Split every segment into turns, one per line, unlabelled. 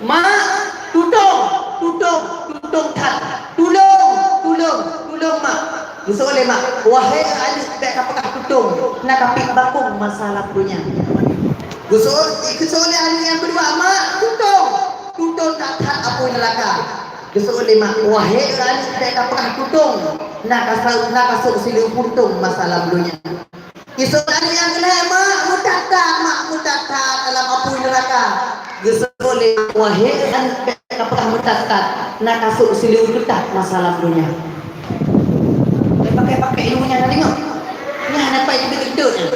Mak, tutung tat. Tolong mak. Besok oleh mak. Wahai adik tak kapakah tutung. Nak kapik bakung masalah punya. Besok oleh adik yang kedua, mak, tutung tak tat apa neraka. Besok oleh mak. Wahai adik tak kapakah tutung. Nak kasut silu puntung masalah punya. Besok adik yang kedua, mak, mutata dalam apa neraka. Besok oleh wahai adik apakah mutata nak kasut silu ketat masalah punya. Pakai ilmunya nak tengok. Ni nampak gedut-gedut je.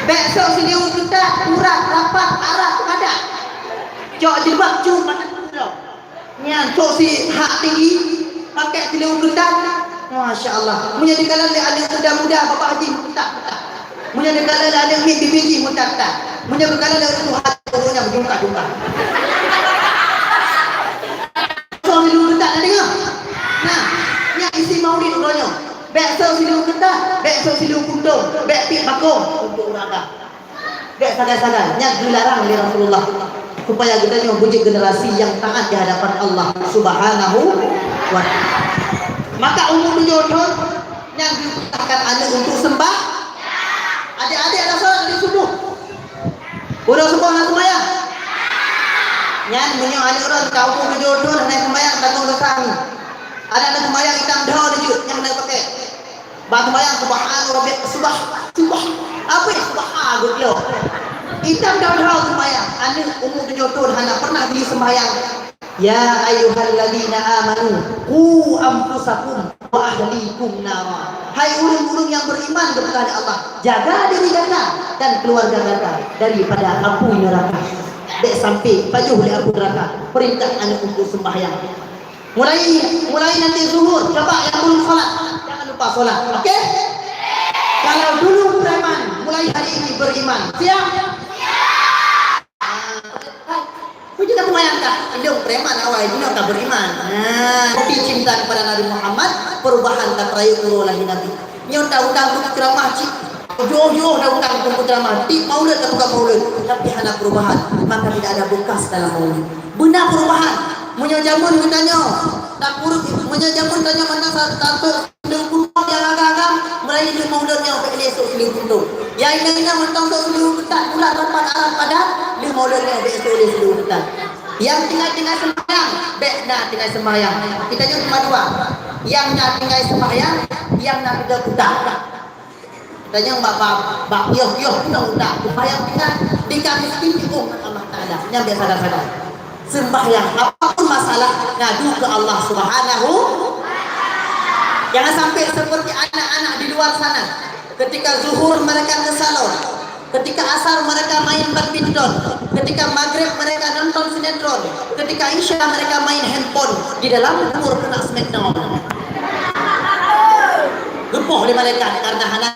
Besok silu ketat, urat, rapat, arah, padat. Cok jilbab cum macam tu. Ni cok si hak tinggi pakai silu ketat. Masya-Allah. Punya di kalangan ada muda-muda bapak haji tak. Punya di kalangan ada biji mutata. Punya di kalangan ada Tuhan turunnya berjungkak-jungkak. Silu ketat nak tengok. Nah, ni isi maulid ulanya. Besok silu ketat, besok silu kuntung, bek pik bakung untuk neraka. Bek sagai-sagai, nya dilarang oleh Rasulullah supaya kita menjadi generasi yang taat di hadapan Allah Subhanahu wa taala. Maka umum menyodor yang diperintahkan anak untuk sembah. Adik-adik ada solat di subuh. Udah semua nak sembahyang. Yang punya anak orang kaum menyodor naik sembahyang tanggung lesang. Ada sembahyang hitam dah dia yang nak pakai. Bang sembahyang subhanallah subah. Apa ya subhan gitu. Hitam dah sembahyang. Anak umur menyodor hanya pernah beli sembahyang. Ya ayyuhalladzina amanu qu anfusakum wa ahlikum nar. Hai urang-urang yang beriman kepada Allah, jaga diri anda dan keluarga anda daripada api neraka. Dek sampai pajuh oleh api neraka. Perintah anak untuk sembahyang. Mulai nanti zuhur, coba yang belum salat jangan lupa salat. Okey? Kalau dulu beriman, mulai hari ini beriman. Siap? Kau juga membayangkan, dia preman awal dia tak beriman. Tapi cinta kepada Nabi Muhammad, perubahan tak rayu lagi Nabi. Ni undang-undang tu ceramah cik. Jauh-jauh dah undang tu ceramah. Di maulid tak buka maulid, tapi hanya perubahan. Maka tidak ada bekas dalam maulid. Benar perubahan. Menyajamun bertanya, tak buruk. Menyajamun tanya mana satu sedang kurang yang agak-agak meraih di maulidnya untuk esok sedang kuntung. Yang ini mentang untuk sedang ketat pula tempat arah padat di maulidnya untuk esok sedang ketat. Yang tinggal sembahyang, baik dah tinggal sembahyang. Kita jumpa cuma dua. Yang nak tinggal sembahyang, yang nak tinggal ketat. Tanya bab yoh nak ketat. Sembahyang tinggal di kami pintu Allah Taala. Yang biasa sadar. Sembahyang apapun masalah ngadu ke Allah Subhanahu. Jangan sampai seperti anak-anak di luar sana. Ketika zuhur mereka ke salon, ketika asar mereka main badminton, ketika maghrib mereka nonton sinetron, ketika isya mereka main handphone, di dalam kubur kena smackdown. Gepoh di mereka karena hana.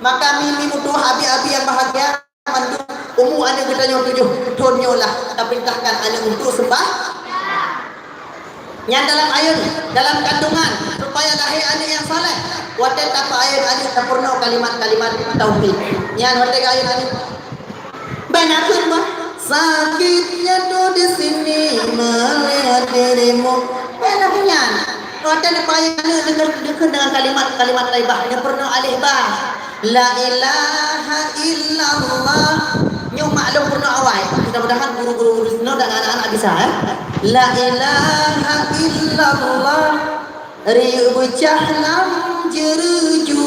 Maka mimi mutu abi-abi yang bahagia mandu umur ada kita 7 tahun lah kita perintahkan anak untuk sembah. Yang dalam ayat, dalam kandungan supaya lahir anak yang saleh. Wadah apa ayat anak sempurna kalimat-kalimat tauhid. Yang wadah ayat anak. Benarkah mah sakitnya tu di sini melihat dirimu. Benarnya. Wadah apa ayat anak dengar dengan kalimat-kalimat taibah. Yang pernah alih bah. La ilaha illallah. Nyok maklum pernah awal. Mudah-mudahan guru-guru dan anak-anak bisa. La ilaha illallah riu cahlam jeruju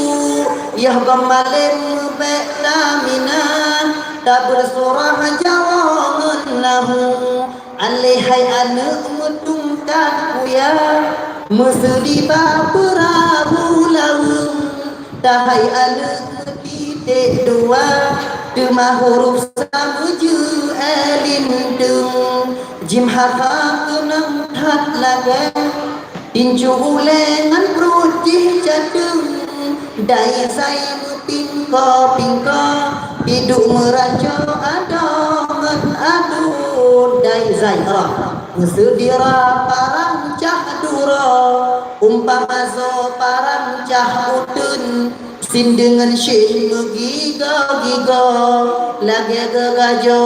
yah gamalem betamina tak bersurah jawangan lahu alihai anak mutung takuya musliba perahu laung tahai anak titik dua dema huruf samuju alindung jim haka kunang hat laga inju ulengan prutih jadung dai zai pingka hidup meraja adangan adu dai zai musudira parang cah dura umpama zo parang cah udun Sin dengan syin giga-giga lagi gegajo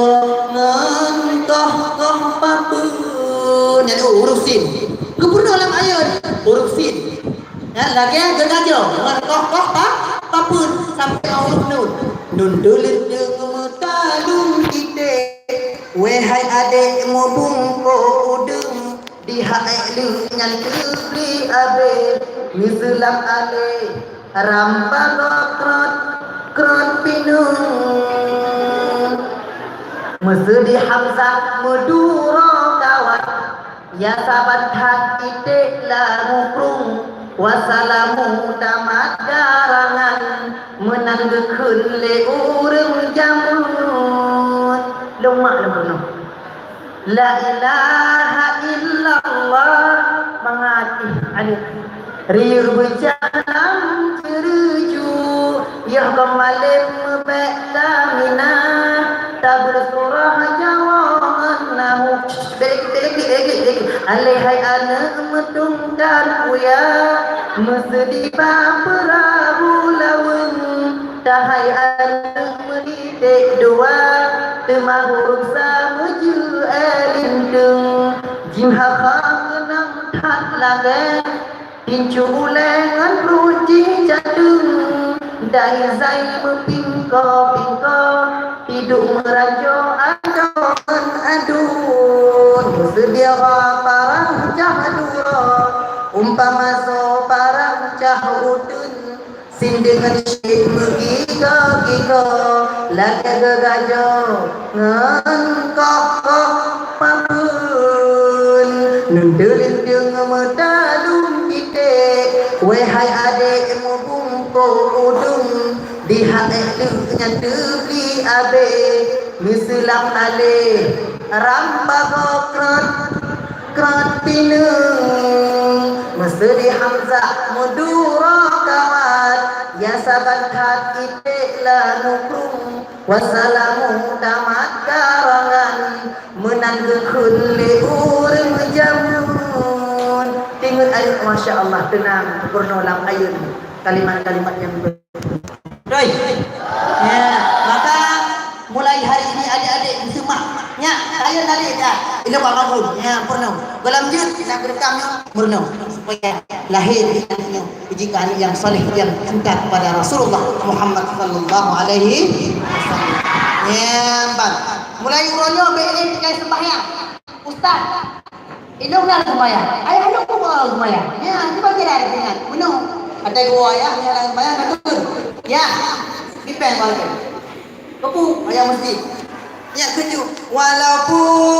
ngentah kah papun. Yang huruf sin. Kepurna dalam ayat huruf sin. Ya, lagi gegajo ngentah kah papun sampai huruf nun. Nun dulin jeung talung kita. Wahai adik mu bungko udung di hak lu nyan kebli abe mislam ale rampal krot pinung mesedi hamzah muduro kawat ya sabat hati tekla mukrung wasalamu tamat garangan menanggekeun le urang jamun lemak lemak la ilaha illallah mengati alif riur berjalan ceruju ya kemalim betamina tabur surah jawan nahu dek alihai anak metungkan uya mesedi perahu laweng tahai anak mendidik dua temahur samuju elindung jimha khanang tak lage pincu ulengan ruji jadung dai zai mepingko hidup merajo adon adun sedia parang cahdura umpama so parang cahudun sin dengan syik megiga-giga lagi gegajo ngengkok papun nundelin dengan medalung kita wahai adik mu bungko udung di hati lu nyatubli abe mislam ale rambago krot pinung mesedi hamzah mudura kawat ya sabat hati tekla nukrung wasalamu tamat karangan menanggekeun le urang jamun tingun ayat masya Allah tenang purna lam ayat kalimat-kalimat yang baik ya maka mulai hari ini adik-adik disemaknya ayat tadi ya ini bangun ya purna dalam juz nak rekam purna supaya lahir kejikan yang saleh yang cinta kepada Rasulullah Muhammad sallallahu alaihi wasallam. Ya, bang. Mulai uronyo bein kai sembahyang. Ustaz. Indung dah sembahyang. Ayah lu pun sembahyang. Ya, ini bagi dah dengan. Benar. Ada dua ayah yang dalam sembahyang betul. Ya. Depend balik. Kepu ayah mesti. Ya, keju. Walaupun